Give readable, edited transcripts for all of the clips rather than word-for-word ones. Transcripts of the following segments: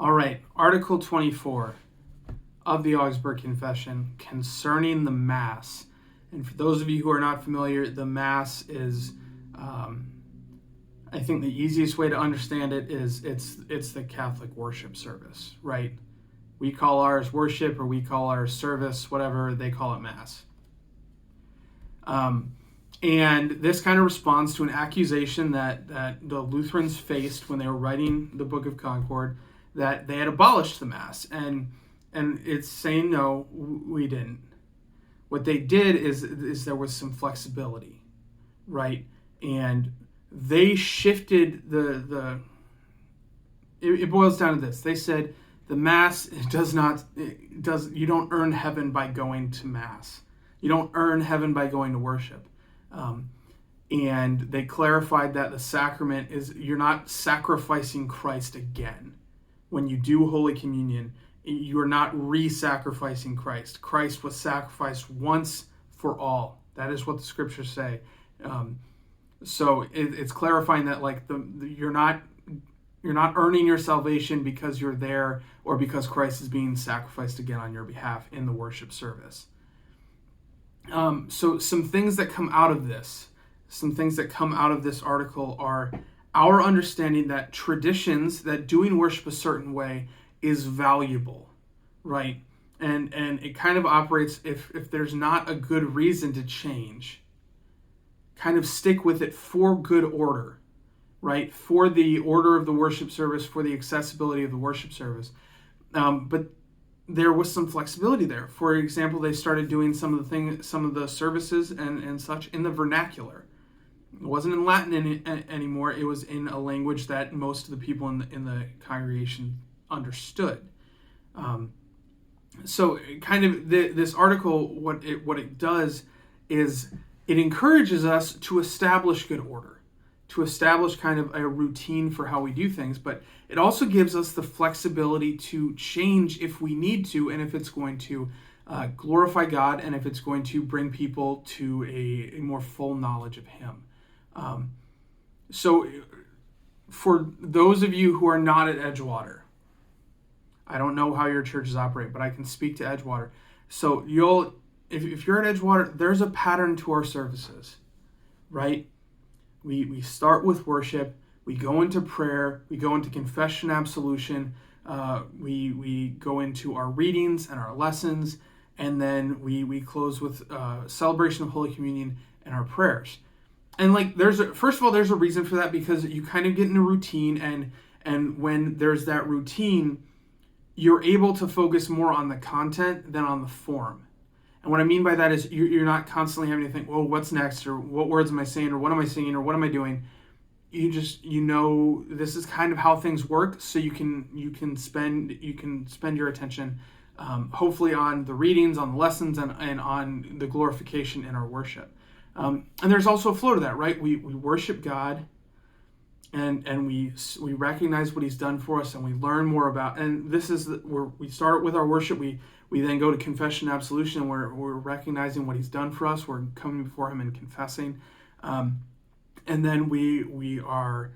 All right, Article 24 of the Augsburg Confession concerning the Mass. And for those of you who are not familiar, the Mass is, I think the easiest way to understand it is it's the Catholic worship service, right? We call ours worship, or we call ours service, whatever, they call it Mass. And this kind of responds to an accusation that the Lutherans faced when they were writing the Book of Concord, that they had abolished the Mass. And it's saying, no, we didn't. What they did is there was some flexibility, right? And they shifted it boils down to this. They said the Mass you don't earn heaven by going to Mass. You don't earn heaven by going to worship. And they clarified that the sacrament is, you're not sacrificing Christ again. When you do Holy Communion, you are not re-sacrificing Christ. Christ was sacrificed once for all. That is what the scriptures say. So it's clarifying that, like, you're not earning your salvation because you're there or because Christ is being sacrificed again on your behalf in the worship service. So some things that come out of this article are our understanding that traditions, that doing worship a certain way is valuable, right? And it kind of operates, if there's not a good reason to change, kind of stick with it for good order, right? For the order of the worship service, for the accessibility of the worship service. But there was some flexibility there. For example, they started doing some of the services and such in the vernacular. It wasn't in Latin anymore. It was in a language that most of the people in the congregation understood. So kind of this article, what it does is it encourages us to establish good order, to establish kind of a routine for how we do things, but it also gives us the flexibility to change if we need to, and if it's going to glorify God, and if it's going to bring people to a more full knowledge of Him. So for those of you who are not at Edgewater, I don't know how your churches operate, but I can speak to Edgewater. So if you're at Edgewater, there's a pattern to our services, right? We start with worship, we go into prayer, we go into confession, absolution, we go into our readings and our lessons, and then we close with celebration of Holy Communion and our prayers. And like, first of all, there's a reason for that, because you kind of get in a routine, and when there's that routine, you're able to focus more on the content than on the form. And what I mean by that is you're not constantly having to think, well, what's next, or what words am I saying, or what am I singing, or what am I doing? You know this is kind of how things work, so you can spend your attention hopefully on the readings, on the lessons, and on the glorification in our worship. And there's also a flow to that, right? We worship God, and we recognize what He's done for us, and we learn more about. And this is where we start with our worship. We then go to confession and absolution, and we're recognizing what He's done for us. We're coming before Him and confessing, and then we are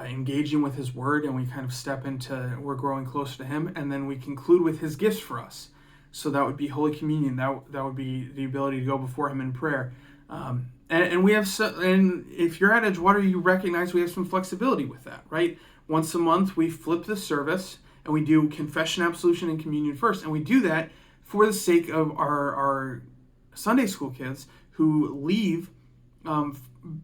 engaging with His Word, and we kind of we're growing closer to Him, and then we conclude with His gifts for us. So that would be Holy Communion. That would be the ability to go before Him in prayer. And we have, and if you're at Edgewater, you recognize we have some flexibility with that, right? Once a month, we flip the service and we do confession, absolution, and communion first. And we do that for the sake of our Sunday school kids who leave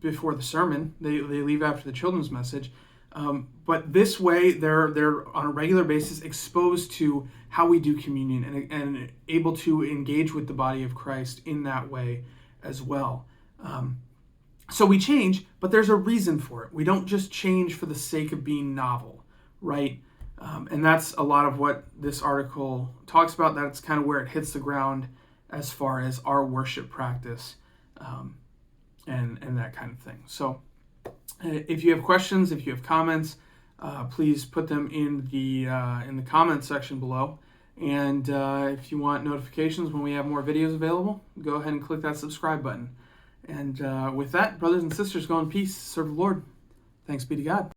before the sermon. They leave after the children's message. But this way, they're on a regular basis exposed to how we do communion and able to engage with the body of Christ in that way as well. So we change, but there's a reason for it. We don't just change for the sake of being novel, right? And that's a lot of what this article talks about. That's kind of where it hits the ground as far as our worship practice and that kind of thing. So if you have questions, if you have comments, please put them in the comments section below. And if you want notifications when we have more videos available, go ahead and click that subscribe button. And with that, brothers and sisters, go in peace, serve the Lord. Thanks be to God.